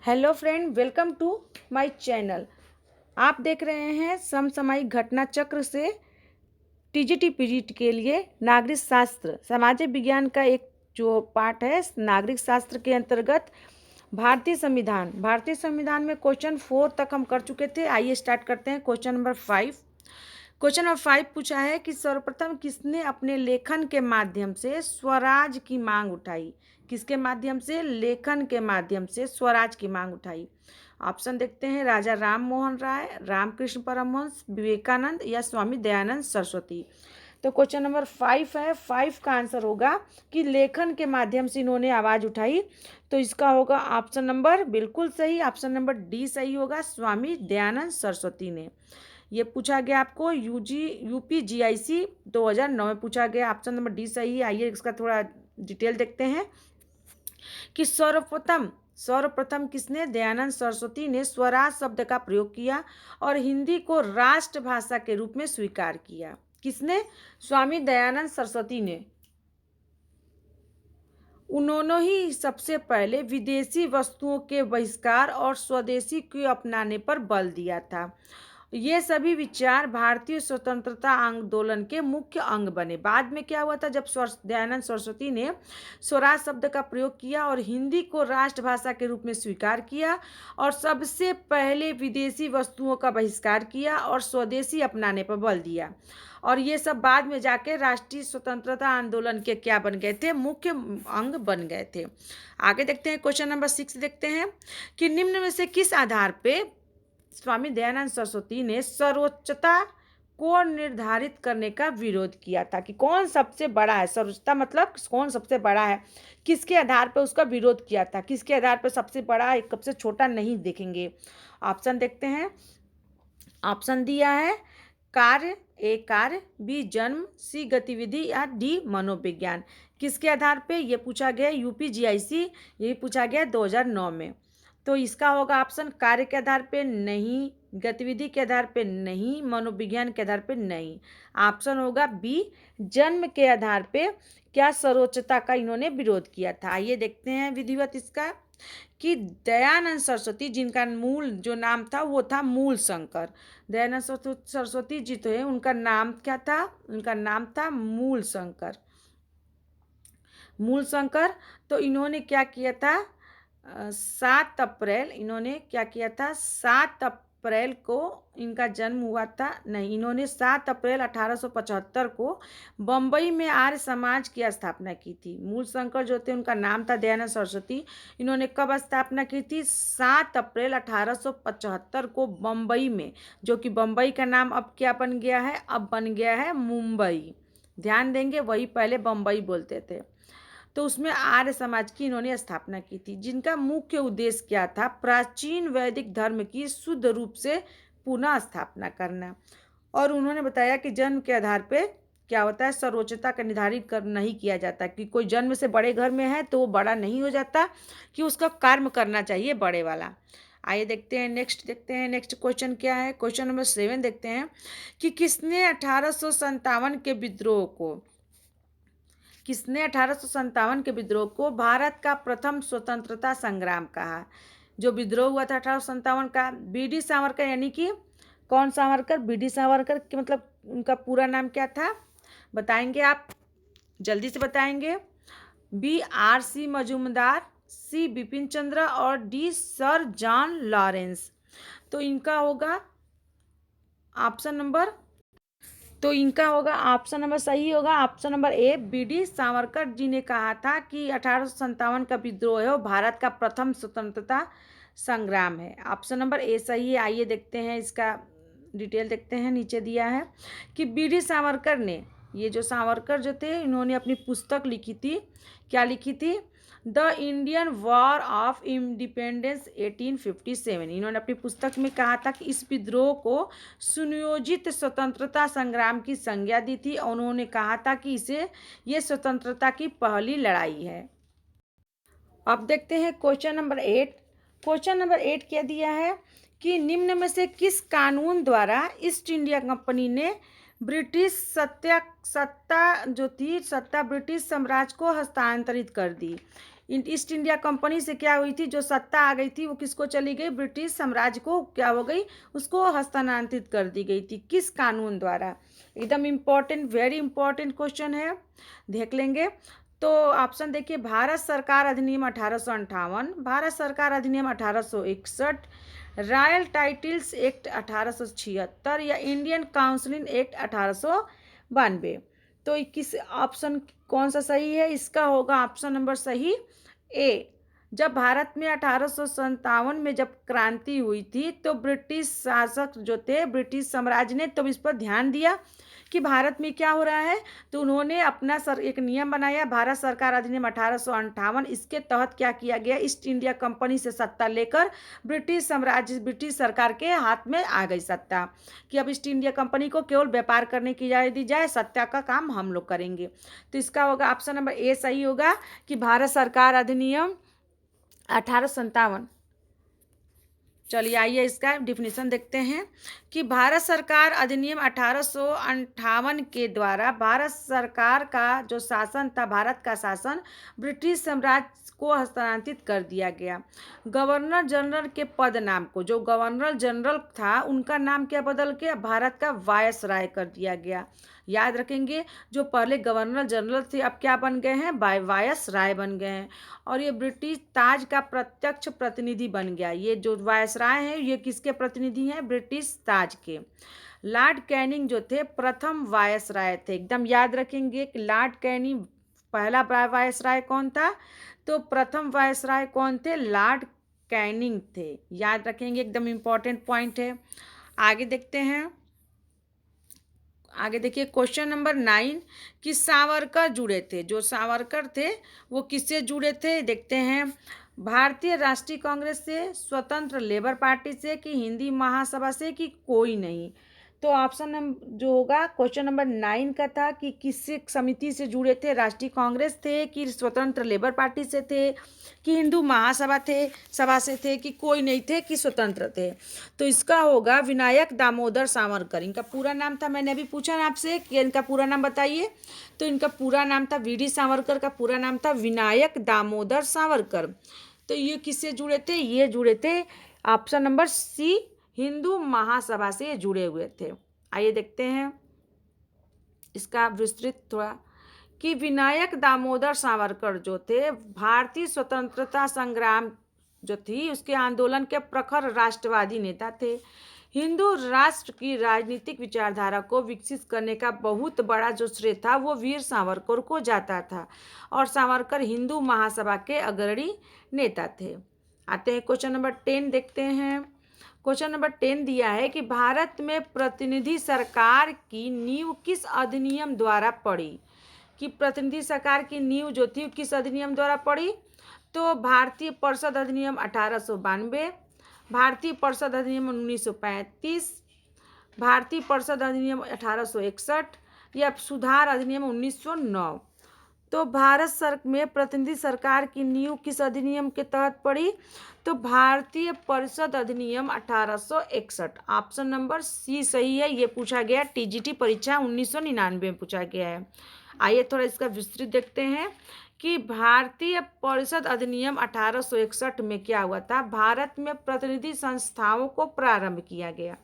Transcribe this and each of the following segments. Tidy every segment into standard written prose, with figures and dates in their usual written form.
Hello friend, welcome to my channel. आप देख रहे हैं समसामयिक घटना चक्र से टीजीटी पीजीटी के लिए नागरिक शास्त्र सामाजिक विज्ञान का एक जो पार्ट है। नागरिक शास्त्र के अंतर्गत भारतीय संविधान में क्वेश्चन 4 तक हम कर चुके थे। आइए स्टार्ट करते हैं। क्वेश्चन नंबर 5 पूछा है कि सर्वप्रथम किसने अपने लेखन के माध्यम से स्वराज की मांग उठाई। किसके माध्यम से? लेखन के माध्यम से स्वराज की मांग उठाई। ऑप्शन देखते हैं, राजा राम मोहन राय, रामकृष्ण परमहंस, विवेकानंद या स्वामी दयानंद सरस्वती। तो क्वेश्चन नंबर 5 है। 5 का आंसर होगा कि लेखन के माध्यम से इन्होंने आवाज़ उठाई। तो इसका होगा ऑप्शन नंबर बिल्कुल सही, ऑप्शन नंबर डी सही होगा, स्वामी दयानंद सरस्वती ने। ये पूछा गया आपको यूपीजीआईसी 2009 में पूछा गया। ऑप्शन नंबर डी सही है। आइए इसका थोड़ा डिटेल देखते हैं कि सर्वप्रथम किसने? दयानंद सरस्वती ने स्वराज शब्द का प्रयोग किया और हिंदी को राष्ट्रभाषा के रूप में स्वीकार किया। किसने? स्वामी दयानंद सरस्वती ने। उन्होंने ही सबसे पहले विदेशी वस्तुओं के बहिष्कार और स्वदेशी के अपनाने पर बल दिया था। ये सभी विचार भारतीय स्वतंत्रता आंदोलन के मुख्य अंग बने। बाद में क्या हुआ था? जब दयानंद सरस्वती ने स्वराज शब्द का प्रयोग किया और हिंदी को राष्ट्रभाषा के रूप में स्वीकार किया और सबसे पहले विदेशी वस्तुओं का बहिष्कार किया और स्वदेशी अपनाने पर बल दिया, और ये सब बाद में जाके राष्ट्रीय स्वतंत्रता आंदोलन के क्या बन गए थे? मुख्य अंग बन गए थे। आगे देखते हैं। क्वेश्चन नंबर 6 देखते हैं कि निम्न में से किस आधार पे स्वामी दयानंद सरस्वती ने सर्वोच्चता को निर्धारित करने का विरोध किया था? कि कौन सबसे बड़ा है? सर्वोच्चता मतलब कौन सबसे बड़ा है, किसके आधार पर उसका विरोध किया था? किसके आधार पर सबसे बड़ा है, सबसे छोटा नहीं देखेंगे। ऑप्शन देखते हैं। ऑप्शन दिया है कार्य, ए कार्य, बी जन्म, सी गतिविधि या डी मनोविज्ञान। किसके आधार पे? ये पूछा गया यूपीजीआईसी, यही पूछा गया 2009 में। तो इसका होगा ऑप्शन कार्य के आधार पे नहीं, गतिविधि के आधार पे नहीं, मनोविज्ञान के आधार पे नहीं। ऑप्शन होगा बी जन्म के आधार पे क्या सर्वोच्चता का इन्होंने विरोध किया था। आइए देखते हैं विधिवत इसका कि दयानंद सरस्वती, जिनका मूल जो नाम था वो था मूल शंकर। दयानंद सरस्वती जी तो है, उनका नाम क्या था? उनका नाम था मूल शंकर। मूल शंकर। तो इन्होंने क्या किया था? 7 अप्रैल, इन्होंने क्या किया था? 7 अप्रैल को इनका जन्म हुआ था। नहीं, इन्होंने 7 अप्रैल 1875 को बम्बई में आर्य समाज की स्थापना की थी। मूल शंकर जो थे उनका नाम था दयानंद सरस्वती। इन्होंने कब स्थापना की थी? 7 अप्रैल 1875 को बम्बई में, जो कि बम्बई का नाम अब क्या बन गया है? अब बन गया है मुंबई। ध्यान देंगे, वही पहले बम्बई बोलते थे। तो उसमें आर्य समाज की इन्होंने स्थापना की थी, जिनका मुख्य उद्देश्य क्या था? प्राचीन वैदिक धर्म की शुद्ध रूप से पुनः स्थापना करना। और उन्होंने बताया कि जन्म के आधार पे क्या होता है? सर्वोच्चता का निर्धारित कर नहीं किया जाता कि कोई जन्म से बड़े घर में है तो वो बड़ा नहीं हो जाता, कि उसका कर्म करना चाहिए बड़े वाला। आइए देखते हैं नेक्स्ट क्वेश्चन क्या है। क्वेश्चन नंबर 7 देखते हैं कि किसने 1857 के विद्रोह को भारत का प्रथम स्वतंत्रता संग्राम कहा? जो विद्रोह हुआ था 1857 का, बीडी सावरकर, यानी कि कौन सावरकर? बीडी सावरकर के मतलब उनका पूरा नाम क्या था? बताएंगे आप, जल्दी से बताएंगे। B R C. Majumdar, C Bipin Chandra और डी सर जॉन लॉरेंस। तो इनका होगा ऑप्शन नंबर सही होगा, option number A. B D Savarkar ji ने कहा था कि 1857 का विद्रोह है वो भारत का प्रथम स्वतंत्रता संग्राम है। ऑप्शन नंबर ए सही है। आइए देखते हैं इसका डिटेल देखते हैं। नीचे दिया है कि बीडी सावरकर ने, ये जो सावरकर जो थे इन्होंने अपनी पुस्तक लिखी थी। क्या लिखी थी? The Indian war of independence 1857। इन्होंने अपनी पुस्तक में कहा था कि इस विद्रोह को सुनियोजित स्वतंत्रता संग्राम की संज्ञा दी थी और उन्होंने कहा था कि ये स्वतंत्रता की पहली लड़ाई है। अब देखते हैं क्वेश्चन नंबर 8। क्वेश्चन नंबर 8 क्या दिया है कि निम्न में से किस कानून द्वारा ईस्ट इंडिया कंपनी ने ब्रिटिश सत्ता ब्रिटिश साम्राज्य को हस्तांतरित कर दी? ईस्ट इंडिया कंपनी से क्या हुई थी, जो सत्ता आ गई थी वो किसको चली गई, ब्रिटिश साम्राज्य को क्या हो गई, उसको हस्तांतरित कर दी गई थी। किस कानून द्वारा? एकदम इम्पोर्टेंट, वेरी इंपॉर्टेंट क्वेश्चन है, देख लेंगे। तो ऑप्शन देखिए, भारत सरकार अधिनियम 1858, भारत सरकार अधिनियम 1861, रॉयल टाइटल्स एक्ट 1876 या इंडियन काउंसिल एक्ट 1892। तो किस ऑप्शन कौन सा सही है? इसका होगा ऑप्शन नंबर सही ए। जब भारत में 1857 में जब क्रांति हुई थी तो ब्रिटिश शासक जो थे, ब्रिटिश साम्राज्य ने तब इस पर ध्यान दिया कि भारत में क्या हो रहा है, तो उन्होंने अपना एक नियम बनाया, भारत सरकार अधिनियम 1858। इसके तहत क्या किया गया, ईस्ट इंडिया कंपनी से सत्ता लेकर ब्रिटिश साम्राज्य, ब्रिटिश सरकार के हाथ में आ गई सत्ता कि अब ईस्ट इंडिया कंपनी को केवल व्यापार करने की इजाज़त दी जाए, सत्ता का काम हम लोग करेंगे। तो इसका होगा ऑप्शन नंबर ए सही होगा कि भारत सरकार अधिनियम 1857। चलिए आइए इसका डिफिनीशन देखते हैं कि भारत सरकार अधिनियम 1858 के द्वारा भारत सरकार का जो शासन था, भारत का शासन ब्रिटिश साम्राज्य को हस्तांतरित कर दिया गया। गवर्नर जनरल के पद नाम को, जो गवर्नर जनरल था उनका नाम क्या बदल के भारत का वायसराय कर दिया गया। याद रखेंगे, जो पहले गवर्नर जनरल थे अब क्या बन गए हैं, वायसराय बन गए हैं। और ये ब्रिटिश ताज का प्रत्यक्ष प्रतिनिधि बन गया। ये जो वायसराय हैं ये किसके प्रतिनिधि हैं, ब्रिटिश ताज के। लॉर्ड कैनिंग जो थे प्रथम वायसराय थे। एकदम याद रखेंगे कि लॉर्ड कैनिंग पहला वायसराय कौन था, तो प्रथम वायसराय कौन थे, लॉर्ड कैनिंग थे। याद रखेंगे, एकदम इम्पॉर्टेंट पॉइंट है। आगे देखते हैं, आगे देखिए क्वेश्चन नंबर 9 कि सावरकर जुड़े थे, जो सावरकर थे वो किससे जुड़े थे, देखते हैं। भारतीय राष्ट्रीय कांग्रेस से, स्वतंत्र लेबर पार्टी से, कि हिंदी महासभा से, कि कोई नहीं। तो ऑप्शन नंबर जो होगा क्वेश्चन नंबर 9 का था कि किस समिति से जुड़े थे, राष्ट्रीय कांग्रेस थे, कि स्वतंत्र लेबर पार्टी से थे, कि हिंदू महासभा सभा से थे, कि कोई नहीं थे, कि स्वतंत्र थे। तो इसका होगा विनायक दामोदर सावरकर। इनका पूरा नाम था, मैंने अभी पूछा ना आपसे कि इनका पूरा नाम बताइए, तो इनका पूरा नाम था वीडी सावरकर का पूरा नाम था विनायक दामोदर सावरकर। तो ये किससे जुड़े थे, ये जुड़े थे option number C, Hindu Mahasabha से जुड़े हुए थे। आइए देखते हैं इसका विस्तृत थोड़ा कि विनायक दामोदर सावरकर जो थे भारतीय स्वतंत्रता संग्राम जो थी उसके आंदोलन के प्रखर राष्ट्रवादी नेता थे। हिंदू राष्ट्र की राजनीतिक विचारधारा को विकसित करने का बहुत बड़ा जो श्रेय था वो वीर सावरकर को जाता था और सावरकर हिंदू महासभा के अग्रणी नेता थे। आते हैं क्वेश्चन नंबर 10 देखते हैं। क्वेश्चन नंबर 10 दिया है कि भारत में प्रतिनिधि सरकार की नींव किस अधिनियम द्वारा पड़ी, कि प्रतिनिधि सरकार की नींव जो थी किस अधिनियम द्वारा पड़ी, तो भारतीय परिषद अधिनियम 1892, भारतीय परिषद अधिनियम 1935, भारतीय परिषद अधिनियम 1861 या सुधार अधिनियम 1909। तो भारत में प्रतिनिधि सरकार की नींव किस अधिनियम के तहत पड़ी, तो भारतीय परिषद अधिनियम 1861। ऑप्शन नंबर सी सही है। ये पूछा गया टीजीटी परीक्षा 1999 में पूछा गया है। आइए थोड़ा इसका विस्तृत देखते हैं कि भारतीय परिषद अधिनियम 1861 में क्या हुआ था, भारत में प्रतिनिधि संस्थाओं को प्रारंभ किया गया।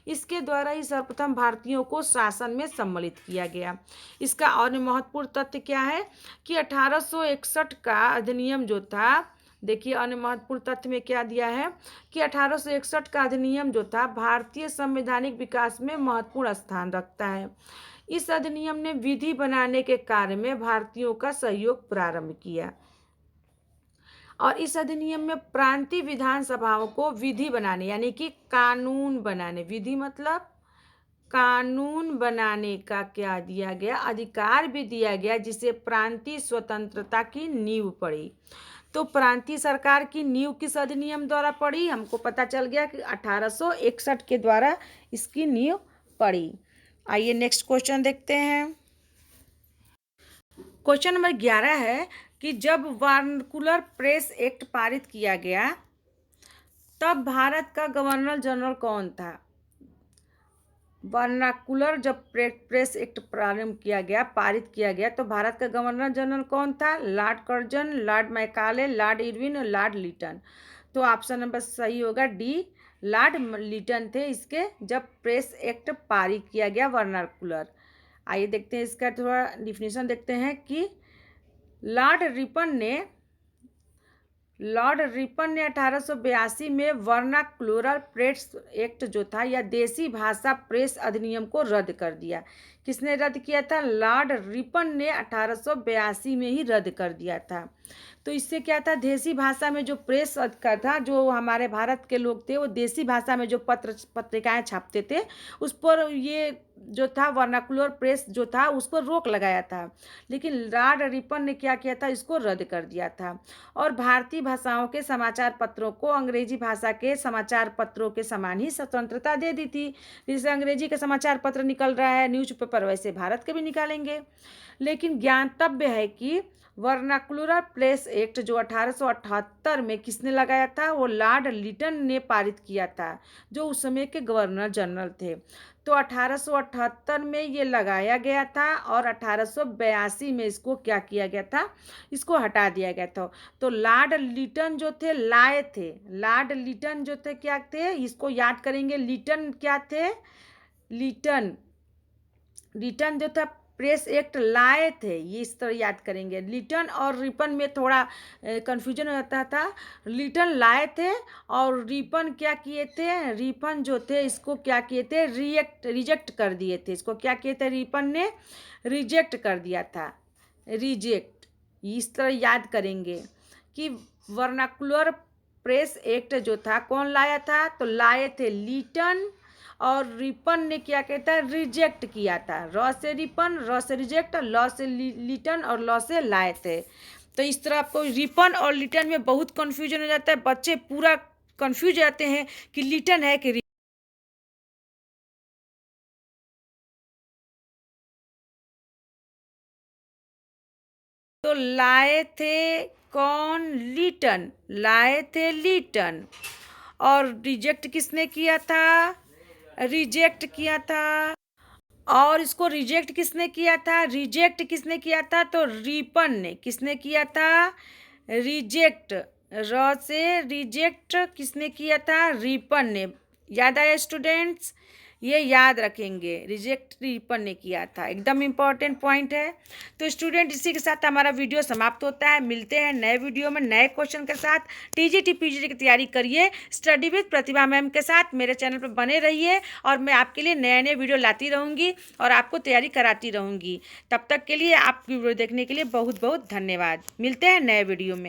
इसके द्वारा ही सर्वप्रथम भारतीयों को शासन में सम्मिलित किया गया। इसका और महत्वपूर्ण तथ्य क्या है कि 1861 का अधिनियम जो था, देखिए अन्य महत्वपूर्ण तथ्य में क्या दिया है कि 1861 का अधिनियम जो था भारतीय संवैधानिक विकास में महत्वपूर्ण स्थान रखता है। इस अधिनियम ने विधि बनाने के कार्य में भारतीयों का सहयोग प्रारंभ किया और इस अधिनियम में प्रांतीय विधानसभाओं को विधि बनाने यानी कि कानून बनाने, विधि मतलब कानून बनाने का क्या दिया गया, अधिकार भी दिया गया, जिसे प्रांतीय स्वतंत्रता की नींव पड़ी। तो प्रांतीय सरकार की नींव किस अधिनियम द्वारा पड़ी, हमको पता चल गया कि 1861 के द्वारा इसकी नींव पड़ी। आइए नेक्स्ट क्वेश्चन देखते हैं। क्वेश्चन नंबर 11 है कि जब वर्नाकुलर प्रेस एक्ट पारित किया गया तब भारत का गवर्नर जनरल कौन था। वर्नाकुलर जब प्रेस एक्ट प्रारंभ किया गया, पारित किया गया, तो भारत का गवर्नर जनरल कौन था? Lord Curzon, Lord Macaulay, Lord Irwin और लॉर्ड लिटन। तो ऑप्शन नंबर सही होगा डी, लॉर्ड लिटन थे इसके जब प्रेस एक्ट पारित किया गया वर्नाकुलर। आइए देखते हैं इसका थोड़ा डिफिनेशन देखते हैं कि लॉर्ड रिपन ने 1882 में वर्नाक्युलर प्रेस एक्ट जो था या देसी भाषा प्रेस अधिनियम को रद्द कर दिया। किसने रद्द किया था? लॉर्ड रिपन ने 1882 में ही रद्द कर दिया था। तो इससे क्या था? देसी भाषा में जो प्रेस का था, जो हमारे भारत के लोग थे वो देसी भाषा में जो पत्रिकाएं छापते थे उस पर ये जो था वर्नाकुलर प्रेस जो था उस पर रोक लगाया था। लेकिन लॉर्ड रिपन ने क्या किया था? इसको रद्द कर दिया था और भारतीय भाषाओं के समाचार पत्रों को अंग्रेजी भाषा के समाचार पत्रों के समान ही स्वतंत्रता दे दी थी। जैसे अंग्रेजी का समाचार पत्र निकल रहा है न्यूज़पेपर, वैसे भारत के भी निकालेंगे। लेकिन ज्ञातव्य है कि वर्नाकुलर प्रेस एक्ट जो 1878 में किसने लगाया था? वो लॉर्ड लिटन ने पारित किया था, जो उस समय के गवर्नर जनरल थे। तो 1878 में ये लगाया गया था और 1882 में इसको क्या किया गया था? इसको हटा दिया गया था। तो लॉर्ड लिटन जो थे लाए थे, लॉर्ड लिटन जो थे क्या थे? इसको याद करेंगे। लिटन क्या थे? लिटन जो था प्रेस एक्ट लाए थे, ये इस तरह याद करेंगे। लिटन और रिपन में थोड़ा कन्फ्यूजन हो जाता था। लिटन लाए थे और रिपन क्या किए थे? रिपन जो थे इसको क्या किए थे? रिजेक्ट कर दिए थे। इसको क्या किए थे? रिपन ने रिजेक्ट कर दिया था, रिजेक्ट। इस तरह याद करेंगे कि वर्नाकुलर प्रेस एक्ट जो था कौन लाया था? तो लाए थे लिटन और रिपन ने क्या कहता है? रिजेक्ट किया था। र से रिपन, र से रिजेक्ट, ल से लिटन और ल से लाए थे। तो इस तरह आपको रिपन और लिटन में बहुत कन्फ्यूजन हो जाता है, बच्चे पूरा कन्फ्यूज जाते हैं कि लिटन है कि तो लाए थे कौन? लिटन, लाए थे लिटन। और रिजेक्ट किसने किया था? रिजेक्ट किया था। और इसको रिजेक्ट किसने किया था? रिजेक्ट किसने किया था? तो रिपन ने। किसने किया था? रिजेक्ट, र से रिजेक्ट किसने किया था? रिपन ने। याद आया स्टूडेंट्स? ये याद रखेंगे, रिजेक्ट रिपन ने किया था। एकदम इम्पॉर्टेंट पॉइंट है। तो स्टूडेंट इसी के साथ हमारा वीडियो समाप्त होता है। मिलते हैं नए वीडियो में नए क्वेश्चन के साथ। टीजीटी पीजीटी की तैयारी करिए स्टडी विद प्रतिभा मैम के साथ। मेरे चैनल पर बने रहिए और मैं आपके लिए नए नए वीडियो लाती रहूँगी और आपको तैयारी कराती रहूँगी। तब तक के लिए आप वीडियो देखने के लिए बहुत बहुत धन्यवाद। मिलते हैं नए वीडियो में।